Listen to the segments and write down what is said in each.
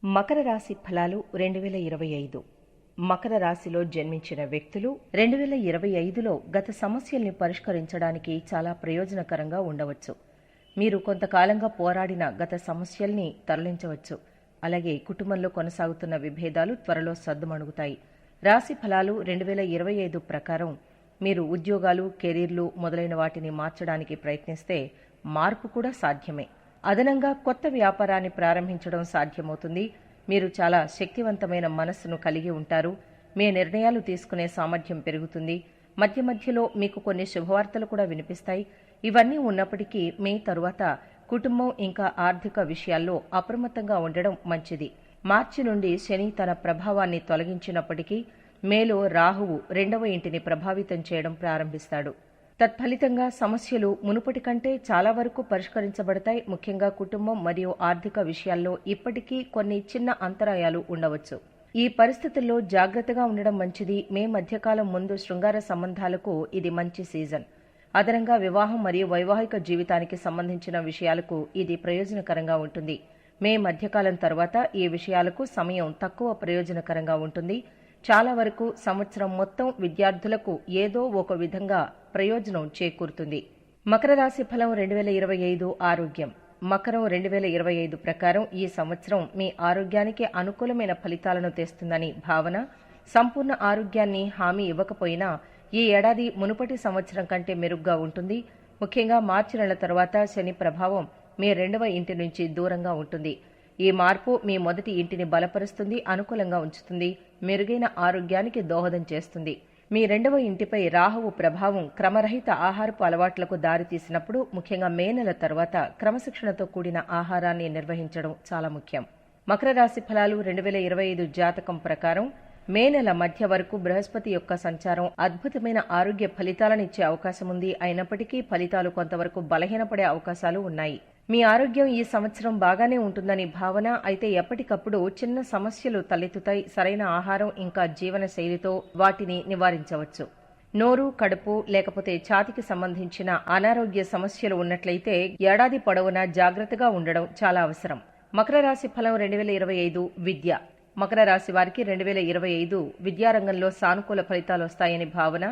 మకర రాశి ఫలాలు 2025. మకర రాశిలో జన్మించిన వ్యక్తులు 2025లో గత సమస్యల్ని పరిష్కరించడానికి చాలా ప్రయోజనకరంగా ఉండవచ్చు. మీరు కొంతకాలంగా పోరాడిన గత సమస్యల్ని తరలించవచ్చు. అలాగే కుటుంబంలో కొనసాగుతున్న విభేదాలు త్వరలో సద్దుమణుగుతాయి. రాశి ఫలాలు 2025 ప్రకారం మీరు ఉద్యోగాలు, కెరీర్లు మొదలైన వాటిని మార్చడానికి ప్రయత్నిస్తే మార్పు కూడా సాధ్యమే. అదనంగా కొత్త వ్యాపారాన్ని ప్రారంభించడం సాధ్యమవుతుంది. మీరు చాలా శక్తివంతమైన మనస్సును కలిగి ఉంటారు. మీ నిర్ణయాలు తీసుకునే సామర్థ్యం పెరుగుతుంది. మధ్య మధ్యలో మీకు కొన్ని శుభవార్తలు కూడా వినిపిస్తాయి. ఇవన్నీ ఉన్నప్పటికీ మీ తరువాత కుటుంబం ఇంకా ఆర్థిక విషయాల్లో అప్రమత్తంగా ఉండడం మంచిది. మార్చి నుండి శని తన ప్రభావాన్ని తొలగించినప్పటికీ మేలో రాహువు 2వ ఇంటిని ప్రభావితం చేయడం ప్రారంభిస్తాడు. తత్ఫలితంగా సమస్యలు మునుపటి కంటే చాలా వరకు పరిష్కరించబడతాయి. ముఖ్యంగా కుటుంబం మరియు ఆర్థిక విషయాల్లో ఇప్పటికీ కొన్ని చిన్న అంతరాయాలు ఉండవచ్చు. ఈ పరిస్థితుల్లో జాగ్రత్తగా ఉండడం మంచిది. మే మధ్యకాలం ముందు శృంగార సంబంధాలకు ఇది మంచి సీజన్. అదనంగా వివాహం మరియు వైవాహిక జీవితానికి సంబంధించిన విషయాలకు ఇది ప్రయోజనకరంగా ఉంటుంది. మే మధ్యకాలం తర్వాత ఈ విషయాలకు సమయం తక్కువ ప్రయోజనకరంగా ఉంటుంది. చాలా వరకు సంవత్సరం మొత్తం విద్యార్థులకు ఏదో ఒక విధంగా ప్రయోజనం చేకూరుతుంది. మకర రాశి ఫలం 2025 ఆరోగ్యం. మకరం 2025 ప్రకారం ఈ సంవత్సరం మీ ఆరోగ్యానికి అనుకూలమైన ఫలితాలను తెస్తుందని భావన. సంపూర్ణ ఆరోగ్యాన్ని హామీ ఇవ్వకపోయినా ఈ ఏడాది మునుపటి సంవత్సరం కంటే మెరుగ్గా ఉంటుంది. ముఖ్యంగా మార్చి నెల తర్వాత శని ప్రభావం మీ 2వ ఇంటి నుంచి దూరంగా ఉంటుంది. ఈ మార్పు మీ మొదటి ఇంటిని బలపరుస్తుంది, అనుకూలంగా ఉంచుతుంది, మెరుగైన ఆరోగ్యానికి దోహదం చేస్తుంది. మీ 2వ ఇంటిపై రాహువు ప్రభావం క్రమరహిత ఆహారపు అలవాట్లకు దారితీసినప్పుడు, ముఖ్యంగా మే నెల తర్వాత క్రమశిక్షణతో కూడిన ఆహారాన్ని నిర్వహించడం చాలా ముఖ్యం. మకర రాశి ఫలాలు 2025 జాతకం ప్రకారం మే నెల మధ్య వరకు బృహస్పతి యొక్క సంచారం అద్భుతమైన ఆరోగ్య ఫలితాలనిచ్చే అవకాశం ఉంది. అయినప్పటికీ ఫలితాలు కొంతవరకు బలహీనపడే అవకాశాలు ఉన్నాయి. మీ ఆరోగ్యం ఈ సంవత్సరం బాగానే ఉంటుందని భావన. అయితే ఎప్పటికప్పుడు చిన్న సమస్యలు తలెత్తుతాయి. సరైన ఆహారం ఇంకా జీవన శైలితో వాటిని నివారించవచ్చు. నోరు, కడుపు లేకపోతే ఛాతికి సంబంధించిన అనారోగ్య సమస్యలు ఉన్నట్లయితే ఏడాది పొడవునా జాగ్రత్తగా ఉండడం చాలా అవసరం. మకర రాశి ఫలం 2025 విద్య. మకర రాశి వారికి 2025 విద్యారంగంలో సానుకూల ఫలితాలు వస్తాయని భావన.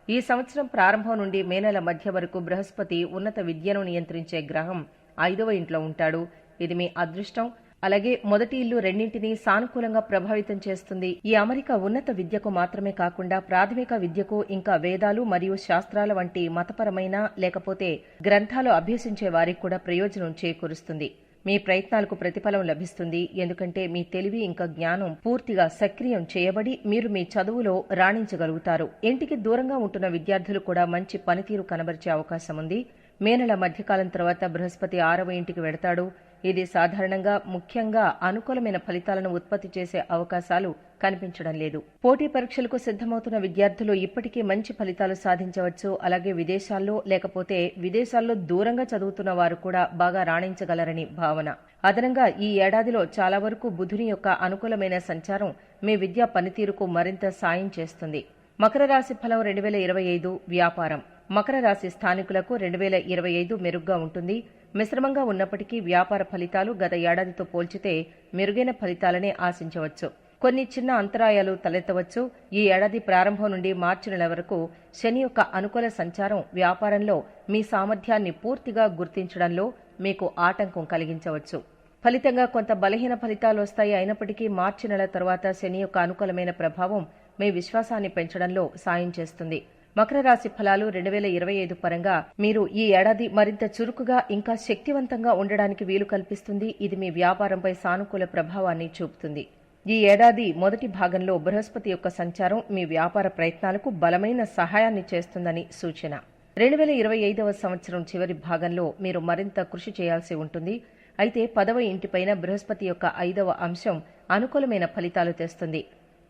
ఈ సంవత్సరం ప్రారంభం నుండి మే నెల మధ్య వరకు బృహస్పతి ఉన్నత విద్యను నియంత్రించే గ్రహం 5వ ఇంట్లో ఉంటాడు. ఇది మీ అదృష్టం. అలాగే మొదటి ఇల్లు రెండింటినీ సానుకూలంగా ప్రభావితం చేస్తుంది. ఈ అమరిక ఉన్నత విద్యకు మాత్రమే కాకుండా ప్రాథమిక విద్యకు, ఇంకా వేదాలు మరియు శాస్త్రాల వంటి మతపరమైన లేకపోతే గ్రంథాలు అభ్యసించే వారికి కూడా ప్రయోజనం చేకూరుస్తుంది. మీ ప్రయత్నాలకు ప్రతిఫలం లభిస్తుంది. ఎందుకంటే మీ తెలివి ఇంకా జ్ఞానం పూర్తిగా సక్రియం చేయబడి మీరు మీ చదువులో రాణించగలుగుతారు. ఇంటికి దూరంగా ఉంటున్న విద్యార్థులు కూడా మంచి పనితీరు కనబరిచే అవకాశం ఉంది. మే నెల మధ్యకాలం తర్వాత బృహస్పతి 6వ ఇంటికి వెడతాడు. ఇది సాధారణంగా ముఖ్యంగా అనుకూలమైన ఫలితాలను ఉత్పత్తి చేసే అవకాశాలు కనిపించడం లేదు. పోటీ పరీక్షలకు సిద్ధమవుతున్న విద్యార్థులు ఇప్పటికీ మంచి ఫలితాలు సాధించవచ్చు. అలాగే విదేశాల్లో లేకపోతే విదేశాల్లో దూరంగా చదువుతున్న వారు కూడా బాగా రాణించగలరని భావన. అదనంగా ఈ ఏడాదిలో చాలా వరకు బుధుని యొక్క అనుకూలమైన సంచారం మీ విద్యా పనితీరుకు మరింత సాయం చేస్తుంది. మకర రాశి ఫలం 2025 వ్యాపారం. మకర రాశి స్థానికులకు 2025 మెరుగ్గా ఉంటుంది. మిశ్రమంగా ఉన్నప్పటికీ వ్యాపార ఫలితాలు గత ఏడాదితో పోల్చితే మెరుగైన ఫలితాలనే ఆశించవచ్చు. కొన్ని చిన్న అంతరాయాలు తలెత్తవచ్చు. ఈ ఏడాది ప్రారంభం నుండి మార్చి నెల వరకు శని యొక్క అనుకూల సంచారం వ్యాపారంలో మీ సామర్థ్యాన్ని పూర్తిగా గుర్తించడంలో మీకు ఆటంకం కలిగించవచ్చు. ఫలితంగా కొంత బలహీన ఫలితాలు వస్తాయి. అయినప్పటికీ మార్చి నెల తర్వాత శని యొక్క అనుకూలమైన ప్రభావం మీ విశ్వాసాన్ని పెంచడంలో సాయం చేస్తుంది. మకర రాశి ఫలాలు 2025 పరంగా మీరు ఈ ఏడాది మరింత చురుకుగా ఇంకా శక్తివంతంగా ఉండడానికి వీలు కల్పిస్తుంది. ఇది మీ వ్యాపారంపై సానుకూల ప్రభావాన్ని చూపుతుంది. ఈ ఏడాది మొదటి భాగంలో బృహస్పతి యొక్క సంచారం మీ వ్యాపార ప్రయత్నాలకు బలమైన సహాయాన్ని చేస్తుందని సూచన. 2025వ సంవత్సరం చివరి భాగంలో మీరు మరింత కృషి చేయాల్సి ఉంటుంది. అయితే 10వ ఇంటిపైన బృహస్పతి యొక్క 5వ అంశం అనుకూలమైన ఫలితాలు తెస్తుంది.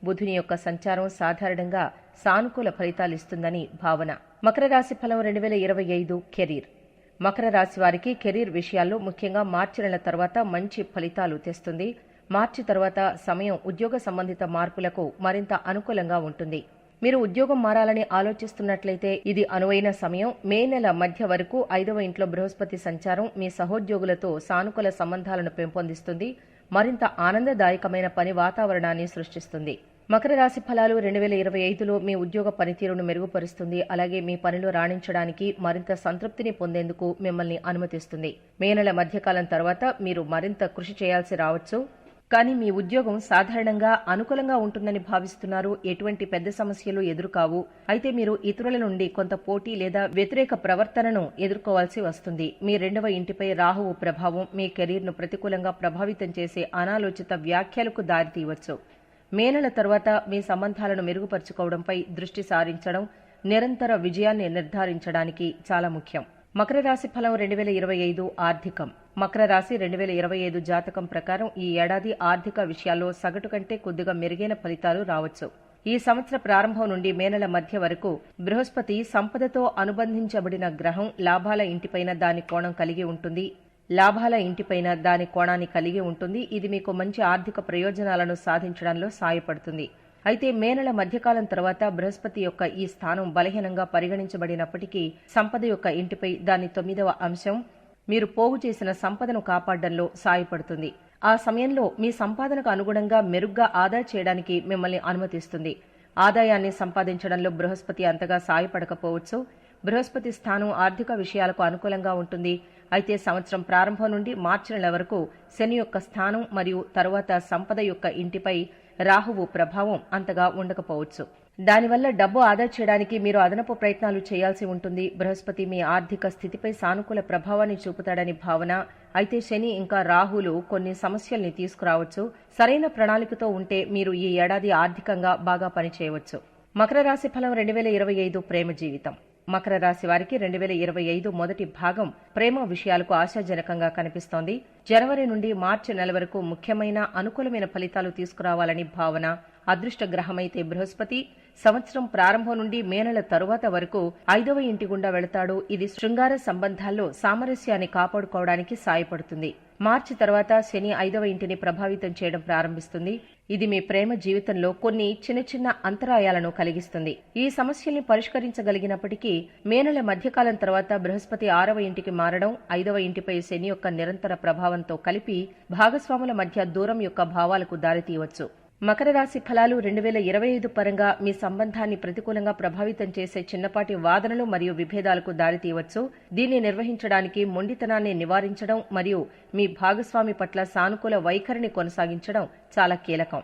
బుధుని యొక్క సంచారం సాధారణంగా సానుకూల ఫలితాలిస్తుందని భావన. మకర రాశి ఫలం 2025 కెరీర్. మకర రాశి వారికి కెరీర్ విషయాల్లో ముఖ్యంగా మార్చి నెల తర్వాత మంచి ఫలితాలు తెస్తుంది. మార్చి తర్వాత సమయం ఉద్యోగ సంబంధిత మార్పులకు మరింత అనుకూలంగా ఉంటుంది. మీరు ఉద్యోగం మారాలని ఆలోచిస్తున్నట్లయితే ఇది అనువైన సమయం. మే నెల మధ్య వరకు 5వ ఇంట్లో బృహస్పతి సంచారం మీ సహోద్యోగులతో సానుకూల సంబంధాలను పెంపొందిస్తుంది. మరింత ఆనందదాయకమైన పని వాతావరణాన్ని సృష్టిస్తుంది. మకర రాశి ఫలాలు 2025లో మీ ఉద్యోగ పనితీరును మెరుగుపరుస్తుంది. అలాగే మీ పనిలో రాణించడానికి మరింత సంతృప్తిని పొందేందుకు మిమ్మల్ని అనుమతిస్తుంది. మే నెల మధ్యకాలం తర్వాత మీరు మరింత కృషి చేయాల్సి రావచ్చు. కానీ మీ ఉద్యోగం సాధారణంగా అనుకూలంగా ఉంటుందని భావిస్తున్నారు. ఎటువంటి పెద్ద సమస్యలు ఎదురుకావు. అయితే మీరు ఇతరుల నుండి కొంత పోటీ లేదా వ్యతిరేక ప్రవర్తనను ఎదుర్కోవాల్సి వస్తుంది. మీ 2వ ఇంటిపై రాహువు ప్రభావం మీ కెరీర్ను ప్రతికూలంగా ప్రభావితం చేసే అనాలోచిత వ్యాఖ్యలకు దారితీయవచ్చు. మే నెల తర్వాత మీ సంబంధాలను మెరుగుపరుచుకోవడంపై దృష్టి సారించడం నిరంతర విజయాన్ని నిర్ధారించడానికి చాలా ముఖ్యం. మకర రాశి ఫలం 2025 ఆర్థికం. మకర రాశి 2025 జాతకం ప్రకారం ఈ ఏడాది ఆర్థిక విషయాల్లో సగటు కంటే కొద్దిగా మెరుగైన ఫలితాలు రావచ్చు. ఈ సంవత్సర ప్రారంభం నుండి మే నెల మధ్య వరకు బృహస్పతి సంపదతో అనుబంధించబడిన గ్రహం లాభాల ఇంటిపైన దాని కోణం కలిగి ఉంటుంది. ఇది మీకు మంచి ఆర్థిక ప్రయోజనాలను సాధించడంలో సాయపడుతుంది. అయితే మే నెల మధ్యకాలం తర్వాత బృహస్పతి యొక్క ఈ స్థానం బలహీనంగా పరిగణించబడినప్పటికీ సంపద యొక్క ఇంటిపై దాని 9వ అంశం మీరు పోగు చేసిన సంపదను కాపాడడంలో సాయపడుతుంది. ఆ సమయంలో మీ సంపాదనకు అనుగుణంగా మెరుగ్గా ఆదా చేయడానికి మిమ్మల్ని అనుమతిస్తుంది. ఆదాయాన్ని సంపాదించడంలో బృహస్పతి అంతగా సాయపడకపోవచ్చు. బృహస్పతి స్థానం ఆర్థిక విషయాలకు అనుకూలంగా ఉంటుంది. అయితే సంవత్సరం ప్రారంభం నుండి మార్చి నెల వరకు శని యొక్క స్థానం మరియు తరువాత సంపద యొక్క ఇంటిపై రాహువు ప్రభావం అంతగా ఉండకపోవచ్చు. దానివల్ల డబ్బు ఆదా చేయడానికి మీరు అదనపు ప్రయత్నాలు చేయాల్సి ఉంటుంది. బృహస్పతి మీ ఆర్థిక స్థితిపై సానుకూల ప్రభావాన్ని చూపుతాడని భావన. అయితే శని ఇంకా రాహులు కొన్ని సమస్యల్ని తీసుకురావచ్చు. సరైన ప్రణాళికతో ఉంటే మీరు ఈ ఏడాది ఆర్థికంగా బాగా పనిచేయవచ్చు. మకర రాశి ఫలం 2025 ప్రేమ జీవితం. మకర రాశి వారికి 2025 మొదటి భాగం ప్రేమ విషయాలకు ఆశాజనకంగా కనిపిస్తోంది. జనవరి నుండి మార్చి నెల వరకు ముఖ్యమైన అనుకూలమైన ఫలితాలు తీసుకురావాలని భావన. అదృష్ట గ్రహమైతే బృహస్పతి సంవత్సరం ప్రారంభం నుండి మే నెల తరువాత వరకు 5వ ఇంటి గుండా వెళతాడు. ఇది శృంగార సంబంధాల్లో సామరస్యాన్ని కాపాడుకోవడానికి సాయపడుతుంది. మార్చి తర్వాత శని 5వ ఇంటిని ప్రభావితం చేయడం ప్రారంభిస్తుంది. ఇది మీ ప్రేమ జీవితంలో కొన్ని చిన్న చిన్న అంతరాయాలను కలిగిస్తుంది. ఈ సమస్యల్ని పరిష్కరించగలిగినప్పటికీ మే నెల మధ్యకాలం తర్వాత బృహస్పతి 6వ ఇంటికి మారడం 5వ ఇంటిపై శని యొక్క నిరంతర ప్రభావంతో కలిపి భాగస్వాముల మధ్య దూరం యొక్క భావాలకు దారితీయవచ్చు. మకర రాశి ఫలాలు 2025 పరంగా మీ సంబంధాన్ని ప్రతికూలంగా ప్రభావితం చేసే చిన్నపాటి వాదనలు మరియు విభేదాలకు దారితీయవచ్చు. దీన్ని నిర్వహించడానికి మొండితనాన్ని నివారించడం మరియు మీ భాగస్వామి పట్ల సానుకూల వైఖరిని కొనసాగించడం చాలా కీలకం.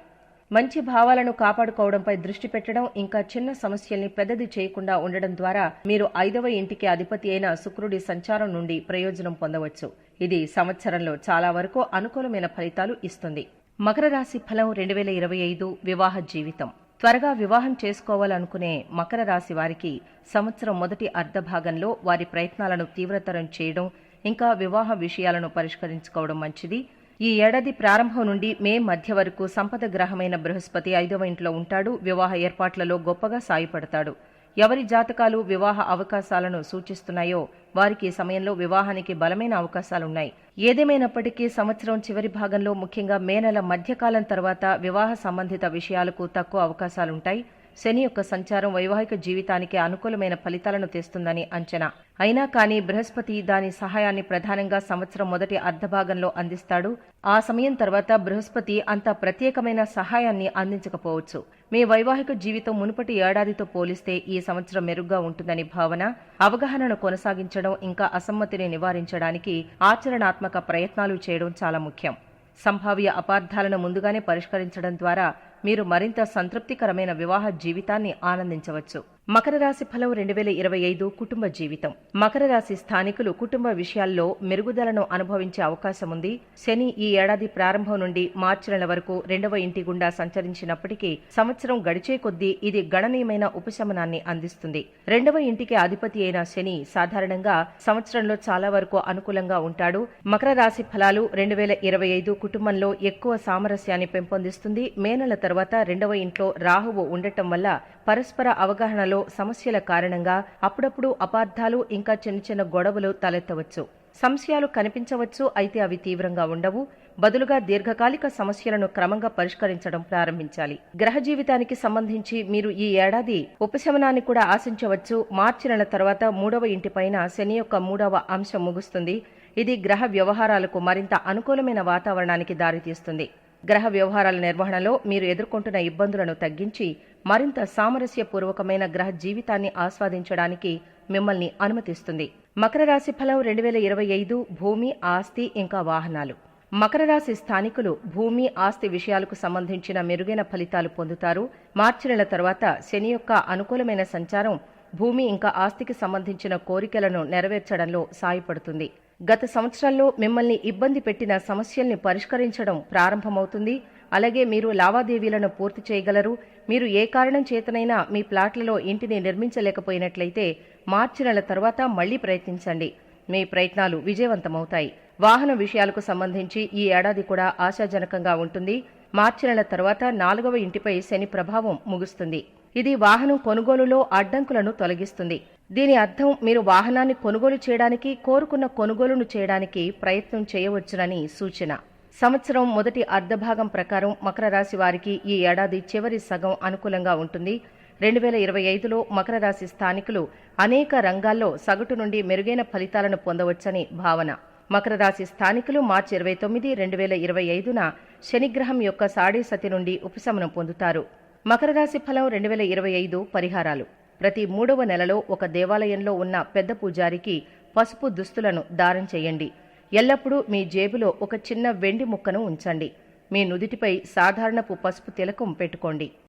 మంచి భావాలను కాపాడుకోవడంపై దృష్టి పెట్టడం ఇంకా చిన్న సమస్యల్ని పెద్దది చేయకుండా ఉండడం ద్వారా మీరు 5వ ఇంటికి అధిపతి అయిన శుక్రుడి సంచారం నుండి ప్రయోజనం పొందవచ్చు. ఇది సంవత్సరంలో చాలా వరకు అనుకూలమైన ఫలితాలు ఇస్తుంది. మకర రాశి ఫలం 2025 వివాహ జీవితం. త్వరగా వివాహం చేసుకోవాలనుకునే మకర రాశి వారికి సంవత్సరం మొదటి అర్ధభాగంలో వారి ప్రయత్నాలను తీవ్రతరం చేయడం ఇంకా వివాహ విషయాలను పరిష్కరించుకోవడం మంచిది. ఈ ఏడాది ప్రారంభం నుండి మే మధ్య వరకు సంపద గ్రహమైన బృహస్పతి 5వ ఇంట్లో ఉంటాడు. వివాహ ఏర్పాట్లలో గొప్పగా సాయపడతాడు. ఎవరి జాతకాలు వివాహ అవకాశాలను సూచిస్తున్నాయో వారికి ఈ సమయంలో వివాహానికి బలమైన అవకాశాలున్నాయి. ఏదేమైనప్పటికీ సంవత్సరం చివరి భాగంలో ముఖ్యంగా మే నెల మధ్యకాలం తర్వాత వివాహ సంబంధిత విషయాలకు తక్కువ అవకాశాలుంటాయి. శని యొక్క సంచారం వైవాహిక జీవితానికి అనుకూలమైన ఫలితాలను తెస్తుందని అంచనా. అయినా కానీ బృహస్పతి దాని సహాయాన్ని ప్రధానంగా సంవత్సరం మొదటి అర్ధభాగంలో అందిస్తాడు. ఆ సమయం తర్వాత బృహస్పతి అంత ప్రత్యేకమైన సహాయాన్ని అందించకపోవచ్చు. మీ వైవాహిక జీవితం మునుపటి ఏడాదితో పోలిస్తే ఈ సంవత్సరం మెరుగ్గా ఉంటుందని భావన. అవగాహనను కొనసాగించడం ఇంకా అసమ్మతిని నివారించడానికి ఆచరణాత్మక ప్రయత్నాలు చేయడం చాలా ముఖ్యం. సంభావ్య అపార్థాలను ముందుగానే పరిష్కరించడం ద్వారా మీరు మరింత సంతృప్తికరమైన వివాహ జీవితాన్ని ఆనందించవచ్చు. మకర రాశి ఫలం 2025 కుటుంబ జీవితం. మకర రాశి స్థానికులు కుటుంబ విషయాల్లో మెరుగుదలను అనుభవించే అవకాశం ఉంది. శని ఈ ఏడాది ప్రారంభం నుండి మార్చి నెల వరకు 2వ ఇంటి గుండా సంచరించినప్పటికీ సంవత్సరం గడిచే కొద్దీ ఇది గణనీయమైన ఉపశమనాన్ని అందిస్తుంది. 2వ ఇంటికి అధిపతి అయిన శని సాధారణంగా సంవత్సరంలో చాలా వరకు అనుకూలంగా ఉంటాడు. మకర రాశి ఫలాలు 2025 కుటుంబంలో ఎక్కువ సామరస్యాన్ని పెంపొందిస్తుంది. మే నెల తర్వాత 2వ ఇంట్లో రాహువు ఉండటం వల్ల పరస్పర అవగాహనలో సమస్యల కారణంగా అప్పుడప్పుడు అపార్థాలు ఇంకా చిన్న చిన్న గొడవలు తలెత్తవచ్చు. సంశయాలు కనిపించవచ్చు, అయితే అవి తీవ్రంగా ఉండవు. బదులుగా దీర్ఘకాలిక సమస్యలను క్రమంగా పరిష్కరించడం ప్రారంభించాలి. గ్రహ జీవితానికి సంబంధించి మీరు ఈ ఏడాది ఉపశమనాన్ని కూడా ఆశించవచ్చు. మార్చి నెల తర్వాత 3వ ఇంటిపైన శని యొక్క 3వ అంశం ముగుస్తుంది. ఇది గ్రహ వ్యవహారాలకు మరింత అనుకూలమైన వాతావరణానికి దారితీస్తుంది. గ్రహ వ్యవహారాల నిర్వహణలో మీరు ఎదుర్కొంటున్న ఇబ్బందులను తగ్గించి మరింత సామరస్యపూర్వకమైన గ్రహ జీవితాన్ని ఆస్వాదించడానికి మిమ్మల్ని అనుమతిస్తుంది. మకర రాశి ఫలం 2025 భూమి, ఆస్తి ఇంకా వాహనాలు. మకర రాశి స్థానికులు భూమి, ఆస్తి విషయాలకు సంబంధించిన మెరుగైన ఫలితాలు పొందుతారు. మార్చి నెల తర్వాత శని యొక్క అనుకూలమైన సంచారం భూమి ఇంకా ఆస్తికి సంబంధించిన కోరికలను నెరవేర్చడంలో సాయపడుతుంది. గత సంవత్సరాల్లో మిమ్మల్ని ఇబ్బంది పెట్టిన సమస్యల్ని పరిష్కరించడం ప్రారంభమవుతుంది. అలాగే మీరు లావాదేవీలను పూర్తి చేయగలరు. మీరు ఏ కారణం చేతనైనా మీ ప్లాట్లలో ఇంటిని నిర్మించలేకపోయినట్లయితే మార్చి నెల తర్వాత మళ్లీ ప్రయత్నించండి. మీ ప్రయత్నాలు విజయవంతమవుతాయి. వాహన విషయాలకు సంబంధించి ఈ ఏడాది కూడా ఆశాజనకంగా ఉంటుంది. మార్చి నెల తర్వాత 4వ ఇంటిపై శని ప్రభావం ముగుస్తుంది. ఇది వాహనం కొనుగోలులో అడ్డంకులను తొలగిస్తుంది. దీని అర్థం మీరు వాహనాన్ని కొనుగోలు చేయడానికి, కోరుకున్న కొనుగోలును చేయడానికి ప్రయత్నం చేయవచ్చునని సూచన. సంవత్సరం మొదటి అర్ధభాగం ప్రకారం మకర రాశి వారికి ఈ ఏడాది చివరి సగం అనుకూలంగా ఉంటుంది. 2025లో మకర రాశి స్థానికులు అనేక రంగాల్లో సగటు నుండి మెరుగైన ఫలితాలను పొందవచ్చని భావన. మకర రాశి స్థానికులు మార్చి 29, 2025న శనిగ్రహం యొక్క సాడేసతి నుండి ఉపశమనం పొందుతారు. మకర రాశి ఫలం 2025 పరిహారాలు. ప్రతి 3వ నెలలో ఒక దేవాలయంలో ఉన్న పెద్ద పూజారికి పసుపు దుస్తులను దానం చేయండి. ఎల్లప్పుడూ మీ జేబులో ఒక చిన్న వెండి ముక్కను ఉంచండి. మీ నుదిటిపై సాధారణపు పసుపు తిలకం పెట్టుకోండి.